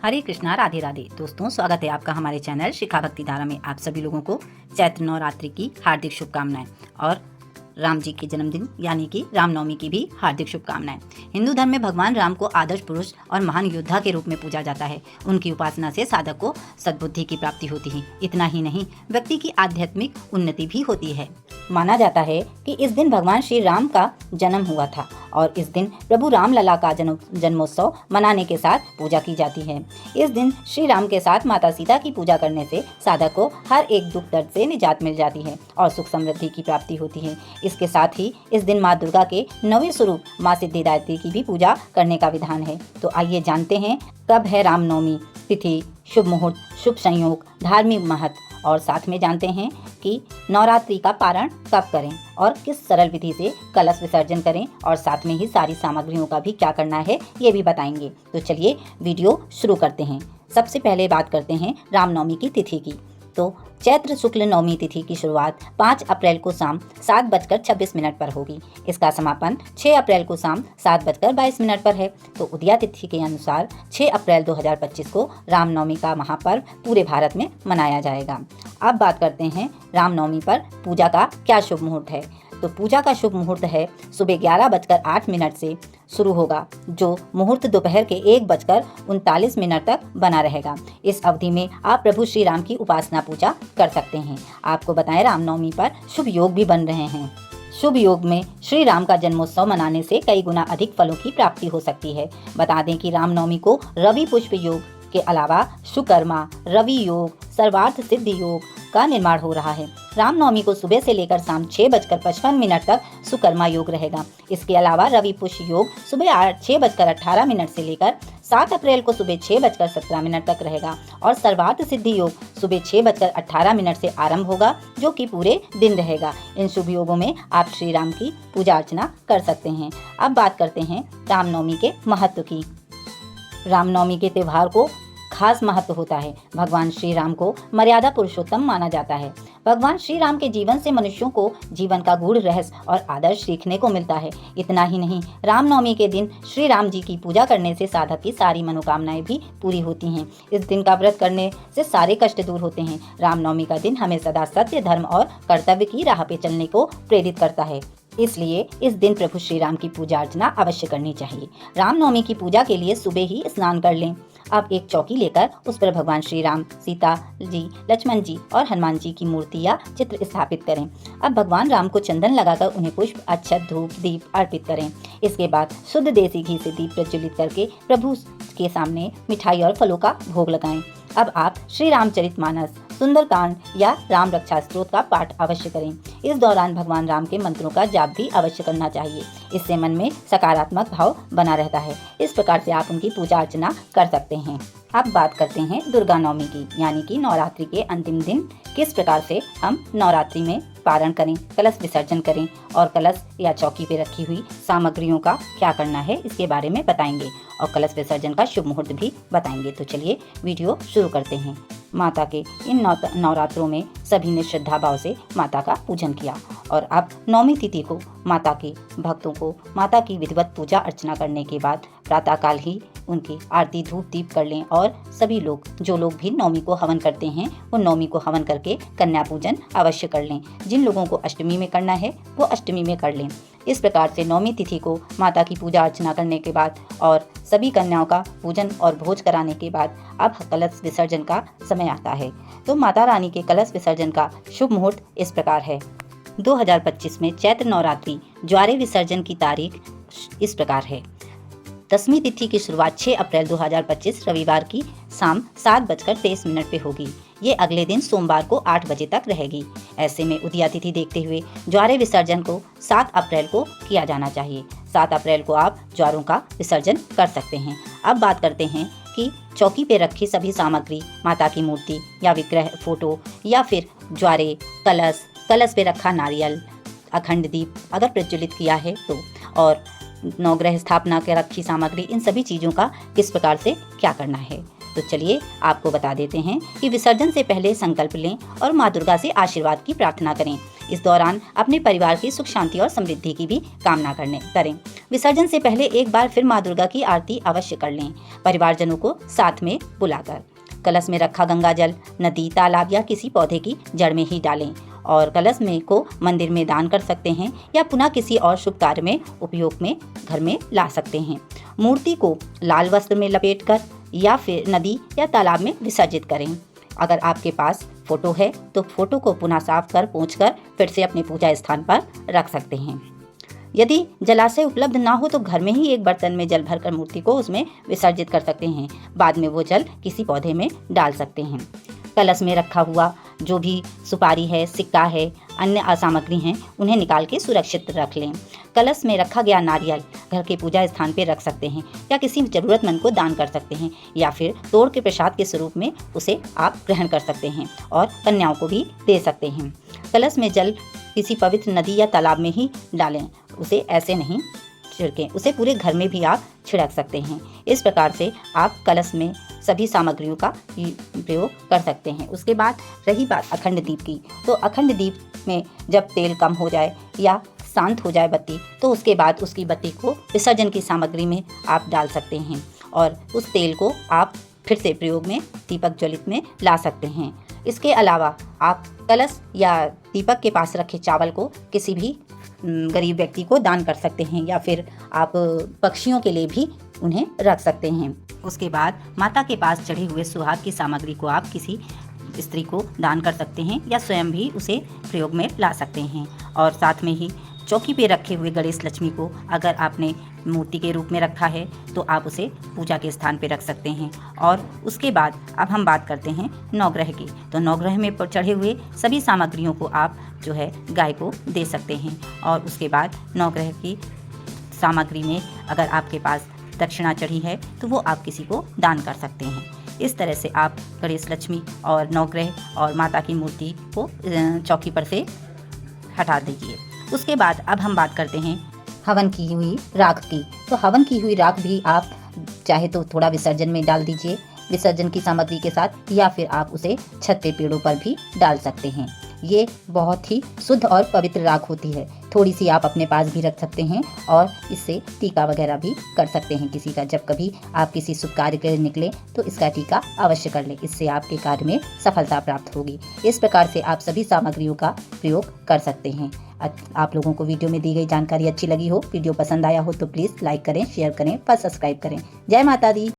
हरे कृष्णा, राधे राधे। दोस्तों, स्वागत है आपका हमारे चैनल शिखा भक्ति धारा में। आप सभी लोगों को चैत्र नवरात्रि की हार्दिक शुभकामनाएं और राम जी के जन्मदिन यानी कि रामनवमी की भी हार्दिक शुभकामनाएं। हिंदू धर्म में भगवान राम को आदर्श पुरुष और महान योद्धा के रूप में पूजा जाता है। उनकी उपासना से साधक को सद्बुद्धि की प्राप्ति होती है। इतना ही नहीं, व्यक्ति की आध्यात्मिक उन्नति भी होती है। माना जाता है कि इस दिन भगवान श्री राम का जन्म हुआ था और इस दिन प्रभु रामलला का जन्मोत्सव मनाने के साथ पूजा की जाती है। इस दिन श्री राम के साथ माता सीता की पूजा करने से साधक को हर एक दुख दर्द से निजात मिल जाती है और सुख समृद्धि की प्राप्ति होती है। इसके साथ ही इस दिन माँ दुर्गा के 9वें स्वरूप माँ सिद्धिदात्री की भी पूजा करने का विधान है। तो आइए जानते हैं कब है रामनवमी तिथि, शुभ मुहूर्त, शुभ संयोग, धार्मिक महत्व और साथ में जानते हैं कि नवरात्रि का पारण कब करें और किस सरल विधि से कलश विसर्जन करें और साथ में ही सारी सामग्रियों का भी क्या करना है ये भी बताएंगे। तो चलिए वीडियो शुरू करते हैं। सबसे पहले बात करते हैं रामनवमी की तिथि की। तो चैत्र शुक्ल नवमी तिथि की शुरुआत 5 अप्रैल को शाम 7:26 पर होगी। इसका समापन 6 अप्रैल को शाम 7:22 पर है। तो उदया तिथि के अनुसार 6 अप्रैल 2025 को रामनवमी का महापर्व पूरे भारत में मनाया जाएगा। अब बात करते हैं रामनवमी पर पूजा का क्या शुभ मुहूर्त है। तो पूजा का शुभ मुहूर्त है सुबह 11:08 से शुरू होगा, जो मुहूर्त दोपहर के 1:39 तक बना रहेगा। इस अवधि में आप प्रभु श्री राम की उपासना पूजा कर सकते हैं। आपको बताएं, रामनवमी पर शुभ योग भी बन रहे हैं। शुभ योग में श्री राम का जन्मोत्सव मनाने से कई गुना अधिक फलों की प्राप्ति हो सकती है। बता दें कि रामनवमी को रवि पुष्प योग के अलावा सुकर्मा, रवि योग, सर्वार्थ सिद्धि योग का निर्माण हो रहा है। रामनवमी को सुबह से लेकर शाम 6:55 तक सुकर्मा योग रहेगा। इसके अलावा रवि पुष्प योग सुबह 6:18 से लेकर 7 अप्रैल को सुबह 6:17 तक रहेगा और सर्वार्थ सिद्धि योग सुबह 6:18 से आरंभ होगा, जो कि पूरे दिन रहेगा। इन शुभ योगों में आप श्री राम की पूजा अर्चना कर सकते हैं। अब बात करते हैं रामनवमी के महत्व की। रामनवमी के त्यौहार को खास महत्व होता है। भगवान श्री राम को मर्यादा पुरुषोत्तम माना जाता है। भगवान श्री राम के जीवन से मनुष्यों को जीवन का गूढ़ रहस्य और आदर्श सीखने को मिलता है। इतना ही नहीं, रामनवमी के दिन श्री राम जी की पूजा करने से साधक की सारी मनोकामनाएं भी पूरी होती हैं। इस दिन का व्रत करने से सारे कष्ट दूर होते हैं। रामनवमी का दिन हमें सदा सत्य, धर्म और कर्तव्य की राह पे चलने को प्रेरित करता है। इसलिए इस दिन प्रभु श्री राम की पूजा अर्चना अवश्य करनी चाहिए। रामनवमी की पूजा के लिए सुबह ही स्नान कर लें। अब एक चौकी लेकर उस पर भगवान श्री राम, सीता जी, लक्ष्मण जी और हनुमान जी की मूर्ति या चित्र स्थापित करें। अब भगवान राम को चंदन लगाकर उन्हें पुष्प, अक्षत, धूप, दीप अर्पित करें। इसके बाद शुद्ध देसी घी से दीप प्रज्वलित करके प्रभु के सामने मिठाई और फलों का भोग लगाएं। अब आप श्री रामचरितमानस, सुंदरकांड या राम रक्षा स्तोत्र का पाठ अवश्य करें। इस दौरान भगवान राम के मंत्रों का जाप भी अवश्य करना चाहिए। इससे मन में सकारात्मक भाव बना रहता है। इस प्रकार से आप उनकी पूजा अर्चना कर सकते हैं। अब बात करते हैं दुर्गा नवमी की, यानी कि नवरात्रि के अंतिम दिन किस प्रकार से हम नवरात्रि में पारण करें, कलश विसर्जन करें और कलश या चौकी पे रखी हुई सामग्रियों का क्या करना है, इसके बारे में बताएंगे और कलश विसर्जन का शुभ मुहूर्त भी बताएंगे। तो चलिए वीडियो शुरू करते हैं। माता के इन नवरात्रों में सभी ने श्रद्धा भाव से माता का पूजन किया और अब नवमी तिथि को माता के भक्तों को माता की विधिवत पूजा अर्चना करने के बाद प्रातःकाल ही उनकी आरती, धूप, दीप कर लें और सभी लोग, जो लोग भी नवमी को हवन करते हैं, वो नवमी को हवन करके कन्या पूजन अवश्य कर लें। जिन लोगों को अष्टमी में करना है वो अष्टमी में कर लें। इस प्रकार से नवमी तिथि को माता की पूजा अर्चना करने के बाद और सभी कन्याओं का पूजन और भोज कराने के बाद अब कलश विसर्जन का समय आता है। तो माता रानी के कलश विसर्जन का शुभ मुहूर्त इस प्रकार है। 2025 में चैत्र नवरात्रि ज्वारे विसर्जन की तारीख इस प्रकार है। दसवीं तिथि की शुरुआत 6 अप्रैल 2025 रविवार की शाम 7:23 पे होगी। ये अगले दिन सोमवार को 8 बजे तक रहेगी। ऐसे में उदया तिथि देखते हुए ज्वारे विसर्जन को 7 अप्रैल को किया जाना चाहिए। 7 अप्रैल को आप ज्वारों का विसर्जन कर सकते हैं। अब बात करते हैं कि चौकी पे रखी सभी सामग्री, माता की मूर्ति या विग्रह, फोटो या फिर ज्वारे, कलश पे रखा नारियल, अखंड दीप अगर प्रज्वलित किया है तो, और नवग्रह स्थापना के रखी सामग्री, इन सभी चीज़ों का किस प्रकार से क्या करना है। तो चलिए आपको बता देते हैं कि विसर्जन से पहले संकल्प लें और माँ दुर्गा से आशीर्वाद की प्रार्थना करें। इस दौरान अपने परिवार की सुख शांति और समृद्धि की भी कामना करें। विसर्जन से पहले एक बार फिर माँ दुर्गा की आरती अवश्य कर लें, परिवारजनों को साथ में बुलाकर। कलश में रखा गंगा जल नदी, तालाब या किसी पौधे की जड़ में ही डालें और कलश में को मंदिर में दान कर सकते हैं या पुनः किसी और शुभ कार्य में उपयोग में घर में ला सकते हैं। मूर्ति को लाल वस्त्र में लपेटकर या फिर नदी या तालाब में विसर्जित करें। अगर आपके पास फोटो है तो फोटो को पुनः साफ कर पोंछकर फिर से अपने पूजा स्थान पर रख सकते हैं। यदि जलाशय उपलब्ध ना हो तो घर में ही एक बर्तन में जल भरकर मूर्ति को उसमें विसर्जित कर सकते हैं। बाद में वो जल किसी पौधे में डाल सकते हैं। कलश में रखा हुआ जो भी सुपारी है, सिक्का है, अन्य सामग्री हैं, उन्हें निकाल के सुरक्षित रख लें। कलश में रखा गया नारियल घर के पूजा स्थान पर रख सकते हैं या किसी जरूरतमंद को दान कर सकते हैं या फिर तोड़ के प्रसाद के स्वरूप में उसे आप ग्रहण कर सकते हैं और कन्याओं को भी दे सकते हैं। कलश में जल किसी पवित्र नदी या तालाब में ही डालें, उसे ऐसे नहीं छिड़कें, उसे पूरे घर में भी आप छिड़क सकते हैं। इस प्रकार से आप कलश में सभी सामग्रियों का प्रयोग कर सकते हैं। उसके बाद रही बात अखंड दीप की, तो अखंड दीप में जब तेल कम हो जाए या शांत हो जाए बत्ती, तो उसके बाद उसकी बत्ती को विसर्जन की सामग्री में आप डाल सकते हैं और उस तेल को आप फिर से प्रयोग में दीपक ज्वलित में ला सकते हैं। इसके अलावा आप कलश या दीपक के पास रखे चावल को किसी भी गरीब व्यक्ति को दान कर सकते हैं या फिर आप पक्षियों के लिए भी उन्हें रख सकते हैं। उसके बाद माता के पास चढ़े हुए सुहाग की सामग्री को आप किसी स्त्री को दान कर सकते हैं या स्वयं भी उसे प्रयोग में ला सकते हैं। और साथ में ही चौकी पे रखे हुए गणेश लक्ष्मी को अगर आपने मूर्ति के रूप में रखा है तो आप उसे पूजा के स्थान पे रख सकते हैं। और उसके बाद अब हम बात करते हैं नवग्रह की, तो नवग्रह में चढ़े हुए सभी सामग्रियों को आप जो है गाय को दे सकते हैं। और उसके बाद नवग्रह की सामग्री में अगर आपके पास दक्षिणा चढ़ी है तो वो आप किसी को दान कर सकते हैं। इस तरह से आप गणेश लक्ष्मी और नवग्रह और माता की मूर्ति को चौकी पर से हटा दीजिए। उसके बाद अब हम बात करते हैं हवन की हुई राख की, तो हवन की हुई राख भी आप चाहे तो थोड़ा विसर्जन में डाल दीजिए विसर्जन की सामग्री के साथ, या फिर आप उसे छत पे पेड़ों पर भी डाल सकते हैं। ये बहुत ही शुद्ध और पवित्र राख होती है। थोड़ी सी आप अपने पास भी रख सकते हैं और इससे टीका वगैरह भी कर सकते हैं किसी का। जब कभी आप किसी शुभ कार्य के लिए निकले तो इसका टीका अवश्य कर लें, इससे आपके कार्य में सफलता प्राप्त होगी। इस प्रकार से आप सभी सामग्रियों का प्रयोग कर सकते हैं। आप लोगों को वीडियो में दी गई जानकारी अच्छी लगी हो, वीडियो पसंद आया हो तो प्लीज़ लाइक करें, शेयर करें, पर सब्सक्राइब करें। जय माता दी।